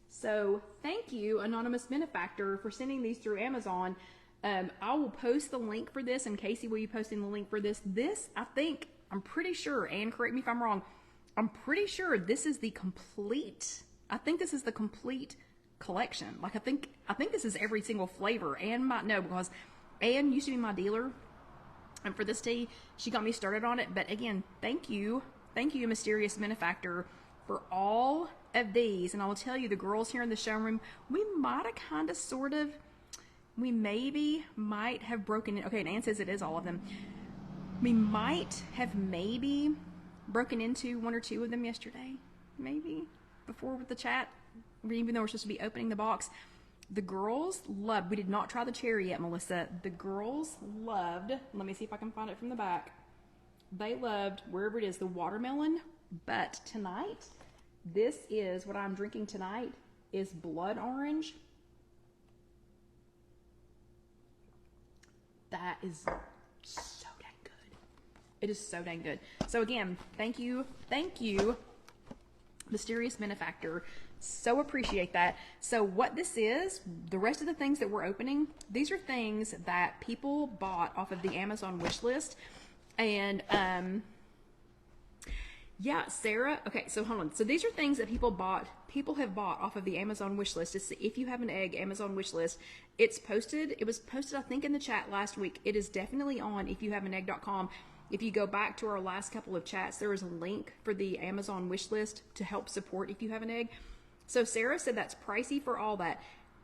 So thank you, anonymous benefactor, for sending these through Amazon. I will post the link for this, and Casey, will you post in the link for this? This, I'm pretty sure, and correct me if I'm wrong, I'm pretty sure this is the complete, I think this is the complete collection. Like I think this is every single flavor. Anne might know because Anne used to be my dealer, and for this tea, she got me started on it. But again, thank you, mysterious benefactor, for all of these. And I will tell you, the girls here in the showroom, we might have kind of sort of, we maybe might have broken it. Okay, and Anne says it is all of them. We might have maybe broken into one or two of them yesterday, maybe before with the chat, even though we're supposed to be opening the box. The girls loved, we did not try the cherry yet, Melissa. The girls loved, let me see if I can find it from the back. They loved, wherever it is, the watermelon. But tonight, this is what I'm drinking tonight, is blood orange. That is so dang good. It is so dang good. So again, thank you, mysterious benefactor. So appreciate that. So what this is, the rest of the things that we're opening, these are things that people bought off of the Amazon wish list. And yeah, Sarah, okay, so hold on. So these are things that people have bought off of the Amazon wish list. It's the If You Have an Egg Amazon wish list. It was posted, I think, in the chat last week. It is definitely on IfYouHaveAnEgg.com. If you go back to our last couple of chats, there is a link for the Amazon wish list to help support If You Have an Egg. So Sarah said that's pricey for all that.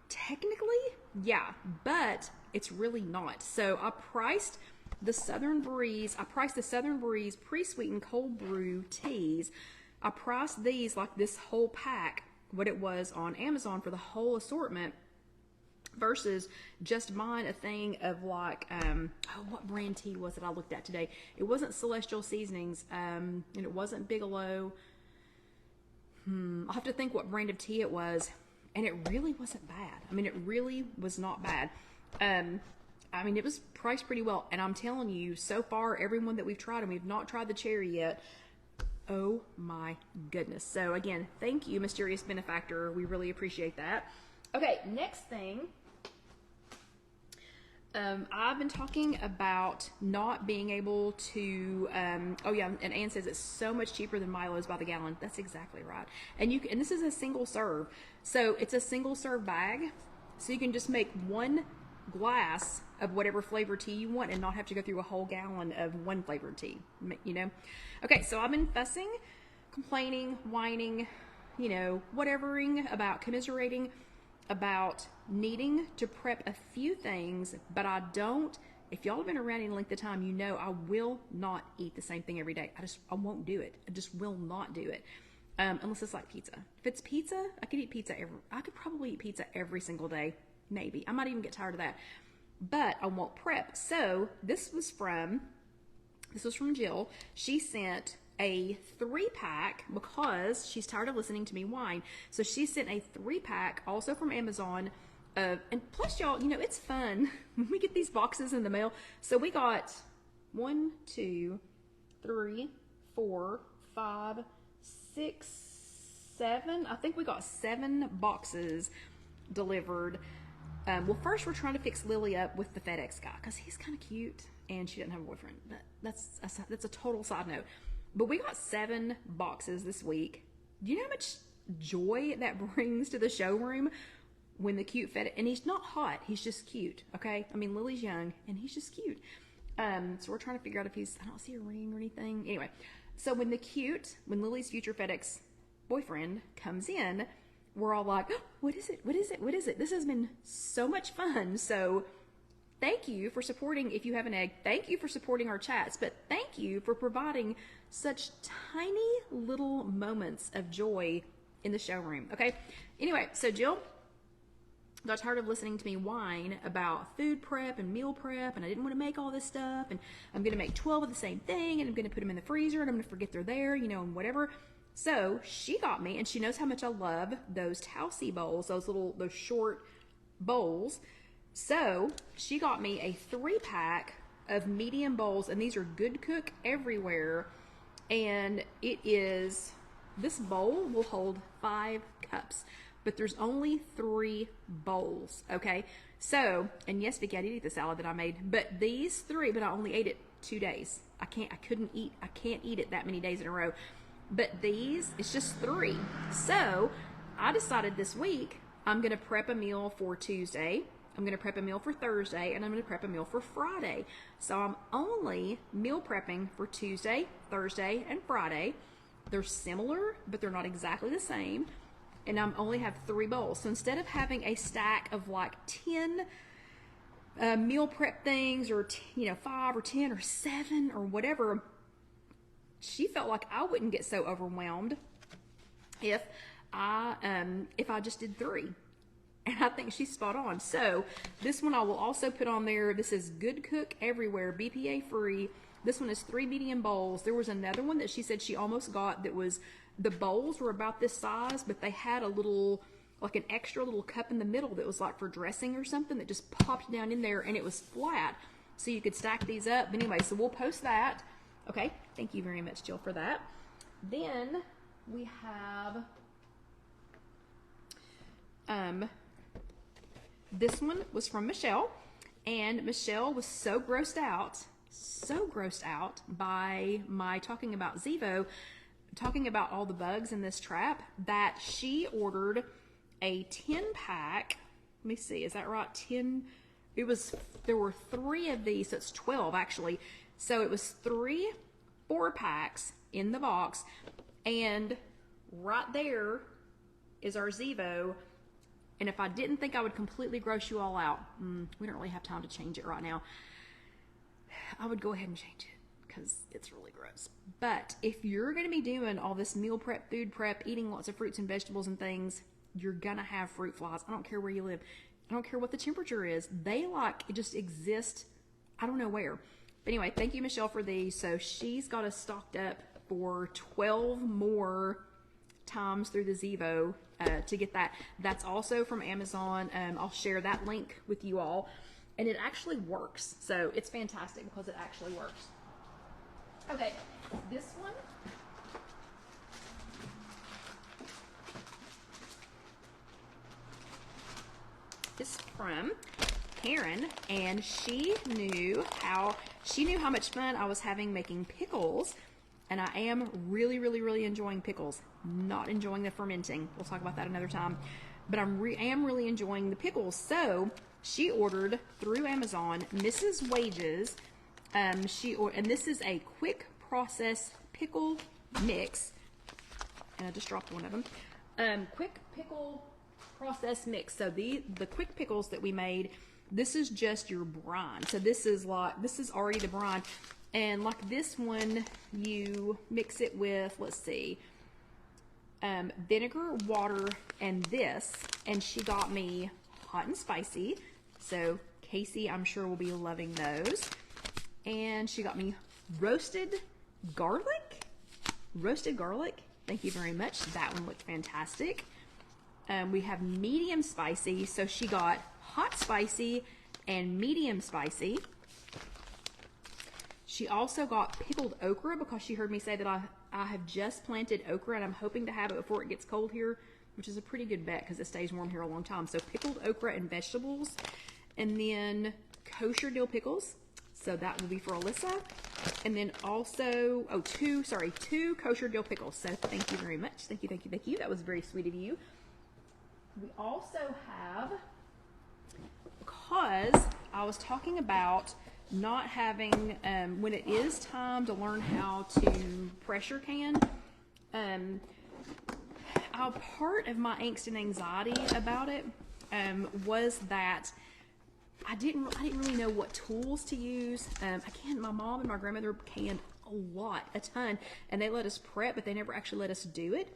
Technically, yeah, but it's really not. So I priced the Southern Breeze pre-sweetened cold brew teas. I priced these like this whole pack, what it was on Amazon for the whole assortment, versus just buying a thing of like, what brand tea was it I looked at today? It wasn't Celestial Seasonings, and it wasn't Bigelow. I'll have to think what brand of tea it was, and it really wasn't bad. I mean, it really was not bad. I mean, it was priced pretty well, and I'm telling you, so far, everyone that we've tried, and we've not tried the cherry yet, oh my goodness. So again, thank you, mysterious benefactor. We really appreciate that. Okay, next thing. I've been talking about not being able to, oh yeah, and Ann says it's so much cheaper than Milo's by the gallon. That's exactly right. And and this is a single serve. So it's a single serve bag. So you can just make one glass of whatever flavor tea you want and not have to go through a whole gallon of one flavored tea, you know? Okay, so I've been fussing, complaining, whining, you know, whatevering about, commiserating about needing to prep a few things, but I don't, if y'all have been around any length of time, you know I will not eat the same thing every day. I won't do it. I just will not do it. Unless it's like pizza. If it's pizza, I could probably eat pizza every single day. Maybe. I might even get tired of that. But I won't prep. So this was from Jill. She sent a 3-pack because she's tired of listening to me whine. So she sent a 3-pack also from Amazon And plus, y'all, you know, it's fun when we get these boxes in the mail. So we got 1, 2, 3, 4, 5, 6, 7. I think we got 7 boxes delivered. Well, first we're trying to fix Lily up with the FedEx guy because he's kind of cute and she doesn't have a boyfriend. That's a total side note. But we got 7 boxes this week. Do you know how much joy that brings to the showroom when the cute FedEx, and he's not hot, he's just cute, okay? I mean, Lily's young and he's just cute. So we're trying to figure out if he's, I don't see a ring or anything. Anyway, so when Lily's future FedEx boyfriend comes in, we're all like, oh, what is it? What is it? What is it? This has been so much fun. So thank you for supporting If You Have an Egg. Thank you for supporting our chats, but thank you for providing such tiny little moments of joy in the showroom, okay? Anyway, so Jill got tired of listening to me whine about food prep and meal prep, and I didn't want to make all this stuff, and I'm going to make 12 of the same thing, and I'm going to put them in the freezer, and I'm going to forget they're there, you know, and whatever. So she got me, and she knows how much I love those Tausi bowls, those short bowls. So she got me a 3-pack of medium bowls, and these are Good Cook Everywhere, and this bowl will hold 5 cups. But there's only 3 bowls, okay? So, and yes, Vicki, I did eat the salad that I made, but these 3, but I only ate it 2 days. I can't eat it that many days in a row. But these, it's just 3. So, I decided this week, I'm gonna prep a meal for Tuesday, I'm gonna prep a meal for Thursday, and I'm gonna prep a meal for Friday. So I'm only meal prepping for Tuesday, Thursday, and Friday. They're similar, but they're not exactly the same. And I only have 3 bowls. So instead of having a stack of like 10 meal prep things, or 5 or 10 or 7 or whatever, she felt like I wouldn't get so overwhelmed if I just did 3. And I think she's spot on. So this one I will also put on there. This is Good Cook Everywhere, BPA free. This one is 3 medium bowls. There was another one that she said she almost got that was, the bowls were about this size, but they had a little, like an extra little cup in the middle that was like for dressing or something that just popped down in there, and it was flat. So you could stack these up. But anyway, so we'll post that. Okay, thank you very much, Jill, for that. Then we have, this one was from Michelle, and Michelle was so grossed out by my talking about Zevo, talking about all the bugs in this trap, that she ordered a 10-pack. Let me see, is that right? 10. There were 3 of these, so it's 12 actually. So it was 3 4-packs in the box, and right there is our Zevo. And if I didn't think I would completely gross you all out, we don't really have time to change it right now, I would go ahead and change it because it's really gross. But if you're going to be doing all this meal prep, food prep, eating lots of fruits and vegetables and things, you're going to have fruit flies. I don't care where you live. I don't care what the temperature is. They just exist, I don't know where. But anyway, thank you, Michelle, for these. So she's got us stocked up for 12 more times through the Zevo to get that. That's also from Amazon. I'll share that link with you all. And it actually works. So it's fantastic because it actually works. Okay, this one. Is from Karen, and she knew how much fun I was having making pickles, and I am really enjoying pickles. Not enjoying the fermenting. We'll talk about that another time. But I am really enjoying the pickles. So she ordered through Amazon Mrs. Wages. And this is a quick process pickle mix. And I just dropped one of them. Quick pickle process mix. So the quick pickles that we made, this is just your brine. So this is already the brine. And like this one, you mix it with, let's see, vinegar, water, and this. And she got me hot and spicy. So Casey, I'm sure, will be loving those. And she got me roasted garlic. Roasted garlic. Thank you very much. That one looked fantastic. We have medium spicy, so she got hot spicy and medium spicy. She also got pickled okra because she heard me say that I have just planted okra and I'm hoping to have it before it gets cold here, which is a pretty good bet because it stays warm here a long time. So pickled okra and vegetables, and then kosher dill pickles. So that will be for Alyssa. And then also, two kosher dill pickles. So thank you very much. Thank you, thank you, thank you. That was very sweet of you. We also have, because I was talking about not having, when it is time to learn how to pressure can, part of my angst and anxiety about it was that I didn't really know what tools to use. My mom and my grandmother canned a ton, and they let us prep, but they never actually let us do it.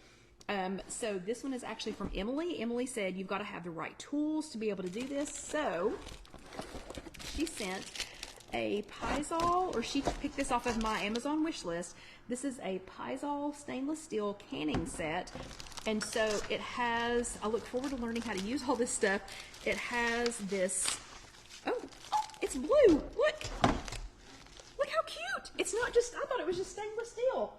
So this one is actually from Emily. Emily said you've got to have the right tools to be able to do this. So she sent a Pizol, or she picked this off of my Amazon wish list. This is a Pizol stainless steel canning set. And so it has, I look forward to learning how to use all this stuff. It has this, oh, it's blue. Look how cute. It's not just, I thought it was just stainless steel.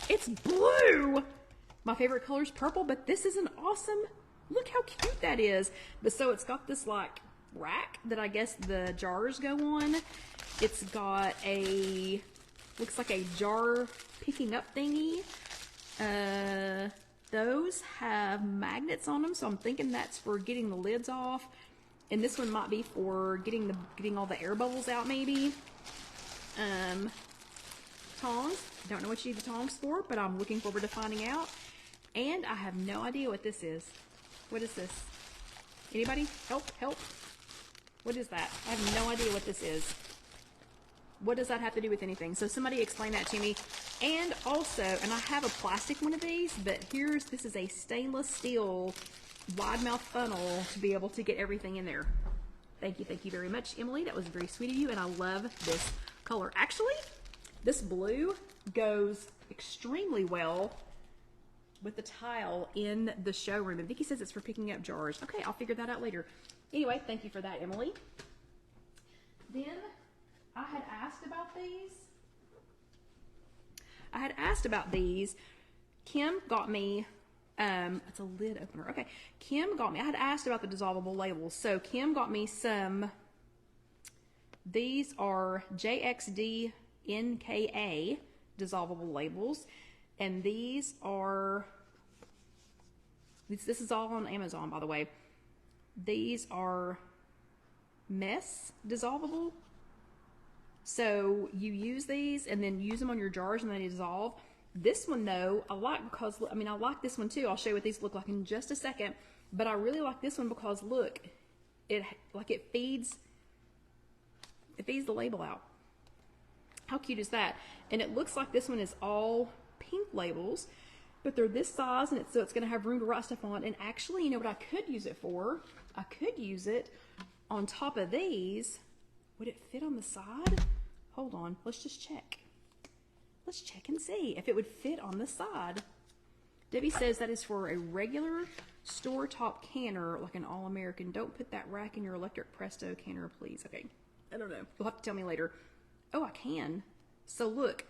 It's blue. My favorite color is purple, but this is an awesome, look how cute that is. But so it's got this like rack that I guess the jars go on. It's got a, looks like a jar picking up thingy. Those have magnets on them, so I'm thinking that's for getting the lids off. And this one might be for getting all the air bubbles out, maybe. Tongs. Don't know what you need the tongs for, but I'm looking forward to finding out. And I have no idea what this is. What is this? Anybody? Help, help. What is that? I have no idea what this is. What does that have to do with anything? So somebody explain that to me. And also, and I have a plastic one of these, but this is a stainless steel wide mouth funnel to be able to get everything in there. Thank you very much, Emily. That was very sweet of you, and I love this color. Actually, this blue goes extremely well with the tile in the showroom. And Vicki says it's for picking up jars. Okay, I'll figure that out later. Anyway, thank you for that, Emily. Then I had asked about these. Kim got me, it's a lid opener. Okay, Kim got me, I had asked about the dissolvable labels. So Kim got me some, these are JXD NKA dissolvable labels. And these are, this is all on Amazon, by the way. These are mess dissolvable. So you use these and then use them on your jars and they dissolve. This one though, I like because, I like this one too. I'll show you what these look like in just a second. But I really like this one because look, it feeds the label out. How cute is that? And it looks like this one is all pink labels, but they're this size, and so it's going to have room to write stuff on. And actually, you know what I could use it for? I could use it on top of these. Would it fit on the side? Hold on, let's just check. Let's check and see if it would fit on the side. Debbie says that is for a regular store top canner, like an All-American. Don't put that rack in your electric Presto canner, please. Okay, I don't know. You'll have to tell me later. Oh, I can. So look,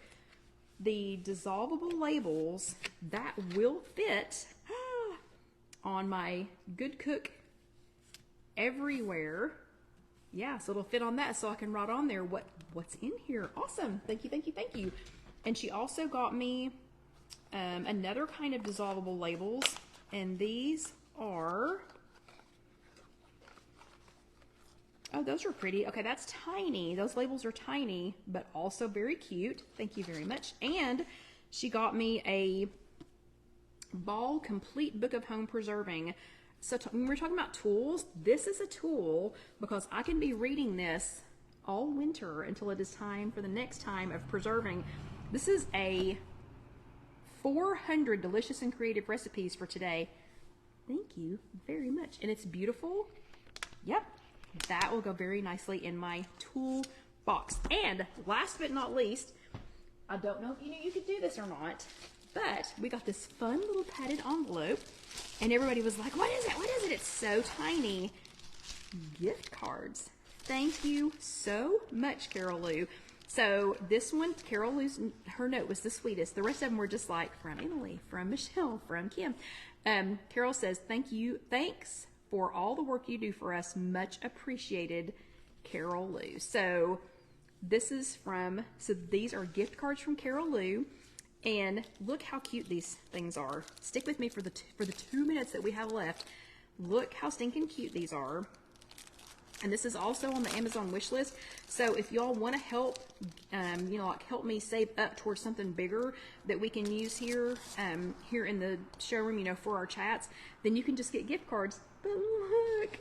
the dissolvable labels, that will fit on my Good Cook Everywhere. Yeah, so it'll fit on that, so I can write on there what's in here. Awesome. Thank you, thank you, thank you. And she also got me another kind of dissolvable labels, and these are, oh, those are pretty. Okay, that's tiny. Those labels are tiny, but also very cute. Thank you very much. And she got me a Ball Complete Book of Home Preserving. So when we're talking about tools, this is a tool because I can be reading this all winter until it is time for the next time of preserving. This is a 400 delicious and creative recipes for today. Thank you very much. And it's beautiful. Yep. That will go very nicely in my tool box. And last but not least, I don't know if you knew you could do this or not, But we got this fun little padded envelope, and everybody was like, what is it? What is it? It's so tiny. Gift cards. Thank you so much, Carol Lou. So this one, Carol Lou's, her note was the sweetest. The rest of them were just like, from Emily, from Michelle, from Kim. Carol says, thanks for all the work you do for us. Much appreciated, Carol Lou. So this is from, so these are gift cards from Carol Lou. And look how cute these things are. Stick with me for the 2 minutes that we have left. Look how stinking cute these are. And this is also on the Amazon wish list. So if y'all want to help, you know, like help me save up towards something bigger that we can use here, here in the showroom, you know, for our chats, then you can just get gift cards. But look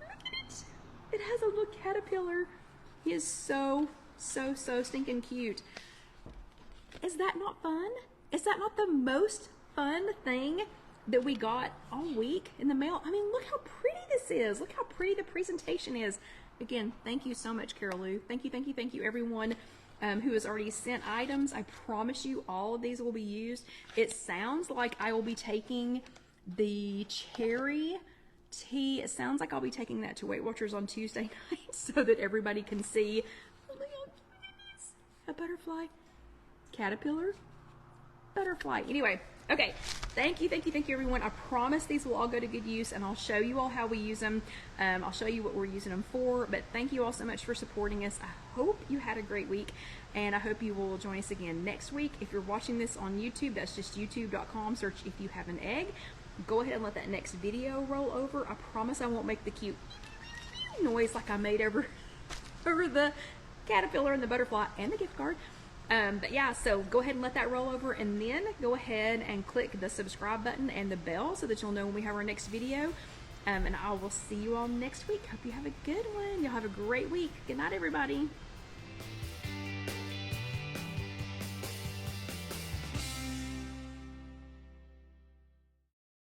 at it. It has a little caterpillar. He is so stinking cute. Is that not fun? Is that not the most fun thing that we got all week in the mail? I mean, look how pretty this is. Look how pretty the presentation is. Again, thank you so much, Carol Lou. Thank you, everyone who has already sent items. I promise you all of these will be used. It sounds like I will be taking the cherry tea. It sounds like I'll be taking that to Weight Watchers on Tuesday night so that everybody can see a butterfly. Caterpillar, butterfly. Anyway, okay, thank you everyone. I promise these will all go to good use, and I'll show you all how we use them. I'll show you what we're using them for, but thank you all so much for supporting us. I hope you had a great week, and I hope you will join us again next week. If you're watching this on YouTube, that's just youtube.com, search If You Have an Egg. Go ahead and let that next video roll over. I promise I won't make the cute noise like I made over the caterpillar and the butterfly and the gift card. But yeah, so go ahead and let that roll over, and then go ahead and click the subscribe button and the bell so that you'll know when we have our next video. And I will see you all next week. Hope you have a good one. Y'all have a great week. Good night, everybody.